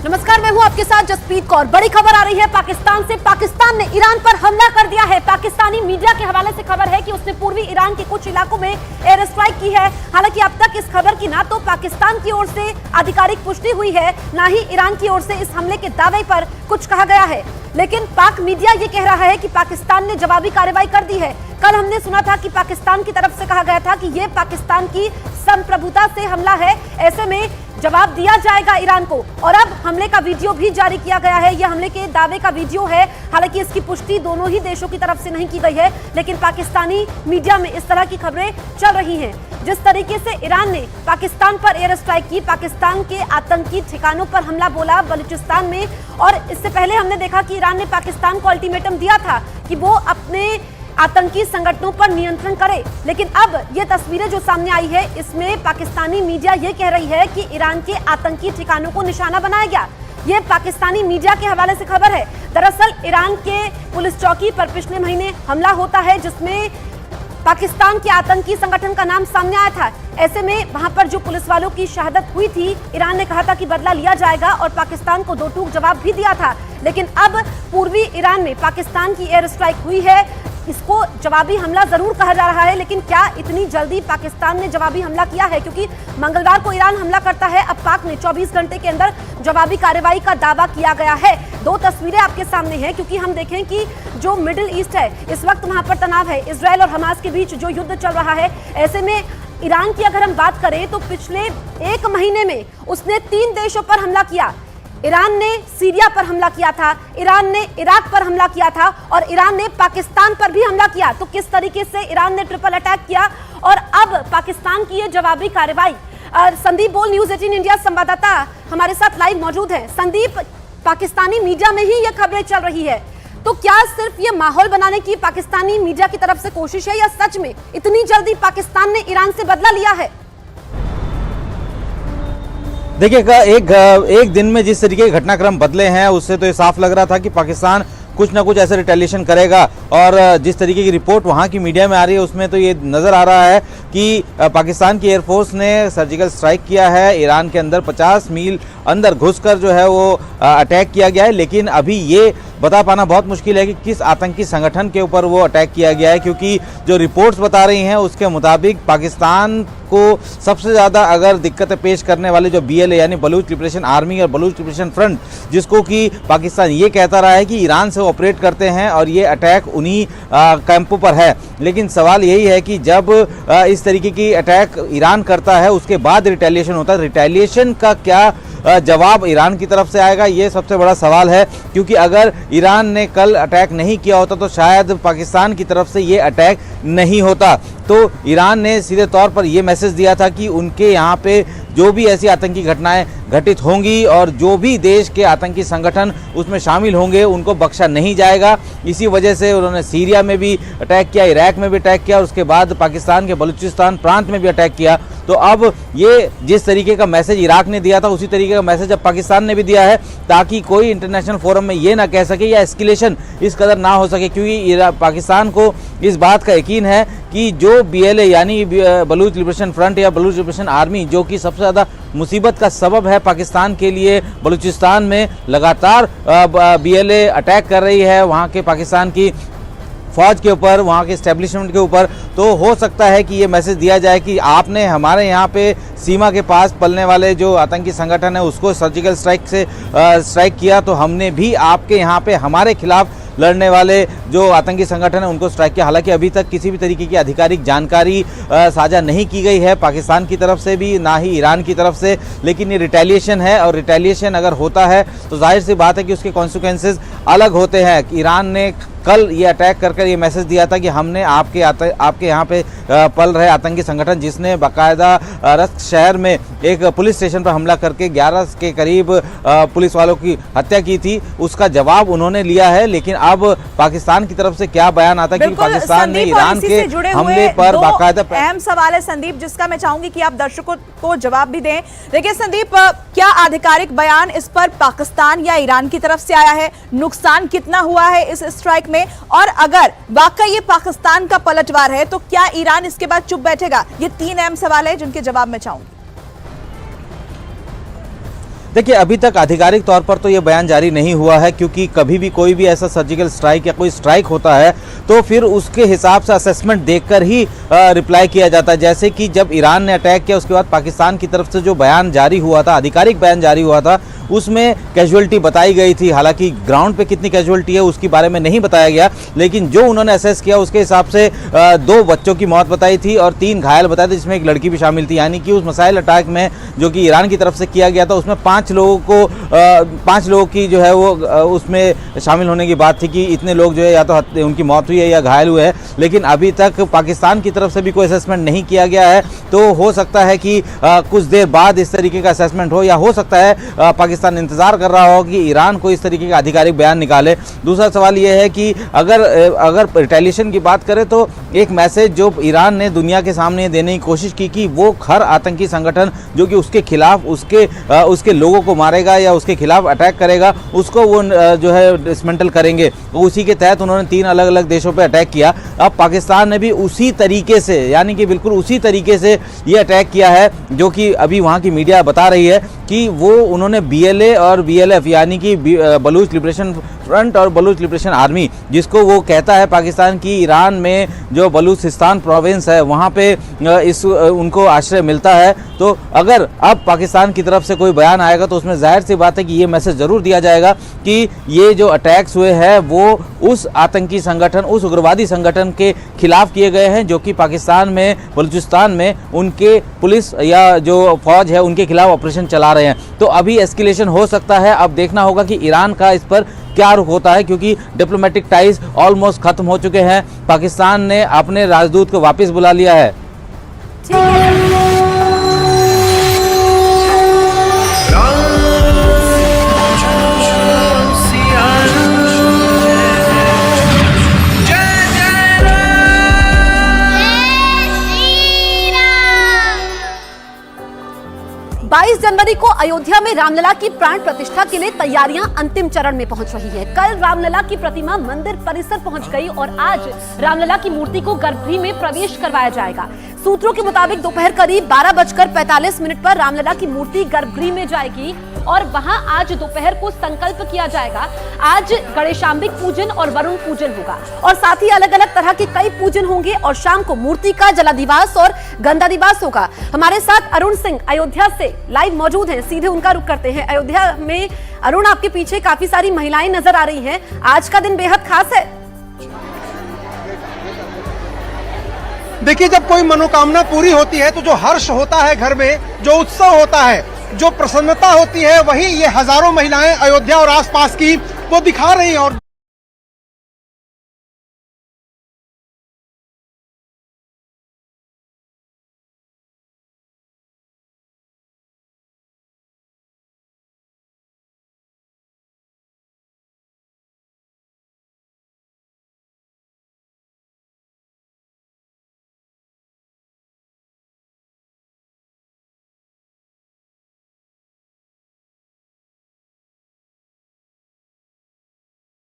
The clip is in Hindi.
नमस्कार, मैं हूं आपके साथ जसप्रीत कौर। बड़ी खबर आ रही है पाकिस्तान से। पाकिस्तान ने ईरान पर हमला कर दिया है। पाकिस्तानी मीडिया के हवाले से खबर है कि उसने पूर्वी ईरान के कुछ इलाकों में एयर स्ट्राइक की है। हालांकि अब तक इस खबर की ना तो पाकिस्तान की ओर से आधिकारिक पुष्टि हुई है, ना ही ईरान की ओर से इस हमले के दावे पर कुछ कहा गया है। लेकिन पाक मीडिया ये कह रहा है कि पाकिस्तान ने जवाबी कार्रवाई कर दी है। कल हमने सुना था कि पाकिस्तान की तरफ से कहा गया था कि ये पाकिस्तान की संप्रभुता से हमला है, ऐसे में जवाब दिया जाएगा ईरान को। और अब हमले का वीडियो भी जारी किया गया है। यह हमले के दावे का वीडियो है। हालांकि इसकी पुष्टि दोनों ही देशों की तरफ से नहीं की गई है, लेकिन पाकिस्तानी मीडिया में इस तरह की खबरें चल रही हैं। जिस तरीके से ईरान ने पाकिस्तान पर एयर स्ट्राइक की, पाकिस्तान के आतंकी ठिकानों पर हमला बोला बलूचिस्तान में, और इससे पहले हमने देखा कि ईरान ने पाकिस्तान को अल्टीमेटम दिया था कि वो अपने आतंकी संगठनों पर नियंत्रण करे। लेकिन अब ये तस्वीरें जो सामने आई है, इसमें पाकिस्तानी मीडिया ये कह रही है कि ईरान के आतंकी ठिकानों को निशाना बनाया गया। ये पाकिस्तानी मीडिया के हवाले से खबर है। दरअसल ईरान के पुलिस चौकी पर पिछले महीने हमला होता है, जिसमें पाकिस्तान के आतंकी संगठन का नाम सामने आया था। ऐसे में वहां पर जो पुलिस वालों की शहादत हुई थी, ईरान ने कहा था कि बदला लिया जाएगा और पाकिस्तान को दो टूक जवाब भी दिया था। लेकिन अब पूर्वी ईरान में पाकिस्तान की एयर स्ट्राइक हुई है। इसको जवाबी हमला जरूर कहा जा रहा है, लेकिन क्या इतनी जल्दी पाकिस्तान ने जवाबी हमला किया है? क्योंकि मंगलवार को ईरान हमला करता है, अब पाक ने 24 घंटे के अंदर जवाबी कार्रवाई का दावा किया गया है। दो तस्वीरें आपके सामने हैं, क्योंकि हम देखें कि जो मिडिल ईस्ट है, इस वक्त वहां पर तनाव है। इजरायल और हमास के बीच जो युद्ध चल रहा है, ऐसे में ईरान की अगर हम बात करें तो पिछले एक महीने में उसने 3 देशों पर हमला किया। ईरान ने सीरिया पर हमला किया था, ईरान ने इराक पर हमला किया था, और ईरान ने पाकिस्तान पर भी हमला किया। तो किस तरीके से ईरान ने ट्रिपल अटैक किया, और अब पाकिस्तान की ये जवाबी कार्रवाई। संदीप बोल, न्यूज़ 18 इंडिया संवाददाता हमारे साथ लाइव मौजूद है। संदीप, पाकिस्तानी मीडिया में ही ये खबरें चल रही है, तो क्या सिर्फ ये माहौल बनाने की पाकिस्तानी मीडिया की तरफ से कोशिश है, या सच में इतनी जल्दी पाकिस्तान ने ईरान से बदला लिया है? देखिएगा, एक दिन में जिस तरीके के घटनाक्रम बदले हैं, उससे तो ये साफ लग रहा था कि पाकिस्तान कुछ ना कुछ ऐसे रिटेलिएशन करेगा। और जिस तरीके की रिपोर्ट वहाँ की मीडिया में आ रही है, उसमें तो ये नज़र आ रहा है कि पाकिस्तान की एयरफोर्स ने सर्जिकल स्ट्राइक किया है। ईरान के अंदर 50 मील अंदर घुसकर जो है वो अटैक किया गया है। लेकिन अभी ये बता पाना बहुत मुश्किल है कि किस आतंकी संगठन के ऊपर वो अटैक किया गया है, क्योंकि जो रिपोर्ट्स बता रही हैं उसके मुताबिक पाकिस्तान को सबसे ज़्यादा अगर दिक्कतें पेश करने वाले जो BLA यानी बलूच लिबरेशन आर्मी और बलूच लिबरेशन फ्रंट, जिसको कि पाकिस्तान ये कहता रहा है कि ईरान से ऑपरेट करते हैं और ये अटैक उन्हीं कैंपों पर है। लेकिन सवाल यही है कि जब इस तरीके की अटैक ईरान करता है, उसके बाद रिटेलिएशन होता है, रिटेलिएशन का क्या जवाब ईरान की तरफ से आएगा, ये सबसे बड़ा सवाल है। क्योंकि अगर ईरान ने कल अटैक नहीं किया होता तो शायद पाकिस्तान की तरफ से ये अटैक नहीं होता। तो ईरान ने सीधे तौर पर यह मैसेज दिया था कि उनके यहाँ पे जो भी ऐसी आतंकी घटनाएं घटित होंगी और जो भी देश के आतंकी संगठन उसमें शामिल होंगे, उनको बख्शा नहीं जाएगा। इसी वजह से उन्होंने सीरिया में भी अटैक किया, इराक में भी अटैक किया, और उसके बाद पाकिस्तान के बलूचिस्तान प्रांत में भी अटैक किया। तो अब ये जिस तरीके का मैसेज इराक ने दिया था, उसी तरीके का मैसेज अब पाकिस्तान ने भी दिया है, ताकि कोई इंटरनेशनल फोरम में ये ना कह सके या एस्केलेशन इस कदर ना हो सके। क्योंकि पाकिस्तान को इस बात का यकीन है कि जो BLA यानी बलूच लिबरेशन फ्रंट या बलूच लिबरेशन आर्मी, जो कि सबसे ज़्यादा मुसीबत का सबब है पाकिस्तान के लिए, बलूचिस्तान में लगातार BLA अटैक कर रही है वहाँ के पाकिस्तान की फौज के ऊपर, वहाँ के इस्टेब्लिशमेंट के ऊपर। तो हो सकता है कि ये मैसेज दिया जाए कि आपने हमारे यहाँ पे सीमा के पास पलने वाले जो आतंकी संगठन है उसको सर्जिकल स्ट्राइक से स्ट्राइक किया, तो हमने भी आपके यहाँ पे हमारे खिलाफ लड़ने वाले जो आतंकी संगठन है उनको स्ट्राइक किया। हालांकि अभी तक किसी भी तरीके की आधिकारिक जानकारी साझा नहीं की गई है पाकिस्तान की तरफ से भी, ना ही ईरान की तरफ से। लेकिन ये रिटेलिएशन है, और रिटेलिएशन अगर होता है तो जाहिर सी बात है कि उसके कॉन्सिक्वेंसेस अलग होते हैं। ईरान ने कल ये अटैक कर ये मैसेज दिया था कि हमने आपके यहाँ पे पल रहे आतंकी संगठन, जिसने बाकायदा रस्क शहर में एक पुलिस स्टेशन पर हमला करके 11 के करीब पुलिस वालों की हत्या की थी, उसका जवाब उन्होंने लिया है। लेकिन अब पाकिस्तान की तरफ से क्या बयान आता है कि पाकिस्तान ने ईरान के हमले पर बाकायदा अहम सवाल है संदीप, जिसका मैं चाहूंगी कि आप दर्शकों को जवाब भी दें। देखिए संदीप, क्या आधिकारिक बयान इस पर पाकिस्तान या ईरान की तरफ से आया है? नुकसान कितना हुआ है इस स्ट्राइक में? और अगर वाकई ये पाकिस्तान का पलटवार है तो क्या ईरान इसके बाद चुप बैठेगा? ये 3 अहम सवाल है जिनके जवाब मैं चाहूंगी। देखिए, अभी तक आधिकारिक तौर पर तो ये बयान जारी नहीं हुआ है, क्योंकि कभी भी कोई भी ऐसा सर्जिकल स्ट्राइक या कोई स्ट्राइक होता है तो फिर उसके हिसाब से असेसमेंट देखकर ही रिप्लाई किया जाता है। जैसे कि जब ईरान ने अटैक किया उसके बाद पाकिस्तान की तरफ से जो बयान जारी हुआ था, आधिकारिक बयान जारी हुआ था, उसमें कैजुअलिटी बताई गई थी। हालांकि ग्राउंड पे कितनी कैजुअलिटी है उसके बारे में नहीं बताया गया, लेकिन जो उन्होंने असेस किया उसके हिसाब से 2 बच्चों की मौत बताई थी और 3 घायल बताए थे, जिसमें एक लड़की भी शामिल थी। यानी कि उस मिसाइल अटैक में जो कि ईरान की तरफ से किया गया था उसमें 5 लोगों की जो है वो उसमें शामिल होने की बात थी कि इतने लोग जो है या तो उनकी मौत हुई है या घायल हुए हैं। लेकिन अभी तक पाकिस्तान की तरफ से भी कोई असेसमेंट नहीं किया गया है, तो हो सकता है कि कुछ देर बाद इस तरीके का असेसमेंट हो, या हो सकता है पाकिस्तान इंतजार कर रहा हो कि ईरान कोई इस तरीके का आधिकारिक बयान निकाले। दूसरा सवाल यह है कि अगर रिटेलिएशन की बात करें तो एक मैसेज जो ईरान ने दुनिया के सामने देने की कोशिश की कि वो हर आतंकी संगठन जो कि उसके खिलाफ उसके लोगों को मारेगा या उसके खिलाफ अटैक करेगा, उसको वो जो है डिसमेंटल करेंगे। तो उसी के तहत उन्होंने 3 अलग अलग देशों पे अटैक किया। अब पाकिस्तान ने भी उसी तरीके से, यानी कि बिल्कुल उसी तरीके से ये अटैक किया है, जो कि अभी वहाँ की मीडिया बता रही है कि वो उन्होंने BLA और BLF यानी कि बलूच लिबरेशन फ्रंट और बलूच लिबरेशन आर्मी, जिसको वो कहता है पाकिस्तान की ईरान में जो बलूचिस्तान प्रोविंस है वहाँ पे उनको आश्रय मिलता है। तो अगर अब पाकिस्तान की तरफ से कोई बयान आएगा तो उसमें जाहिर सी बात है कि ये मैसेज ज़रूर दिया जाएगा कि ये जो अटैक्स हुए हैं वो उस आतंकी संगठन, उस उग्रवादी संगठन के खिलाफ किए गए हैं जो कि पाकिस्तान में, बलूचिस्तान में उनके पुलिस या जो फौज है उनके खिलाफ ऑपरेशन चला रहे हैं। तो अभी एस्केलेशन हो सकता है। अब देखना होगा कि ईरान का इस पर क्या रुख होता है, क्योंकि डिप्लोमेटिक टाइज ऑलमोस्ट खत्म हो चुके हैं। पाकिस्तान ने अपने राजदूत को वापस बुला लिया है। ठीक है। बाईस जनवरी को अयोध्या में रामलला की प्राण प्रतिष्ठा के लिए तैयारियां अंतिम चरण में पहुंच रही है। कल रामलला की प्रतिमा मंदिर परिसर पहुंच गई और आज रामलला की मूर्ति को गर्भगृह में प्रवेश करवाया जाएगा। सूत्रों के मुताबिक दोपहर करीब 12:45 पर रामलला की मूर्ति गर्भगृह में जाएगी और वहां आज दोपहर को संकल्प किया जाएगा। आज गणेशांबिक पूजन और वरुण पूजन होगा और साथ ही अलग अलग तरह के कई पूजन होंगे और शाम को मूर्ति का जलाधिवास और गंधाधिवास होगा। हमारे साथ अरुण सिंह अयोध्या से लाइव मौजूद हैं, सीधे उनका रुख करते हैं। अयोध्या में अरुण, आपके पीछे काफी सारी महिलाएं नजर आ रही हैं, आज का दिन बेहद खास है। देखिए, जब कोई मनोकामना पूरी होती है तो जो हर्ष होता है घर में, जो उत्सव होता है, जो प्रसन्नता होती है, वही ये हजारों महिलाएं अयोध्या और आसपास की वो दिखा रही हैं। और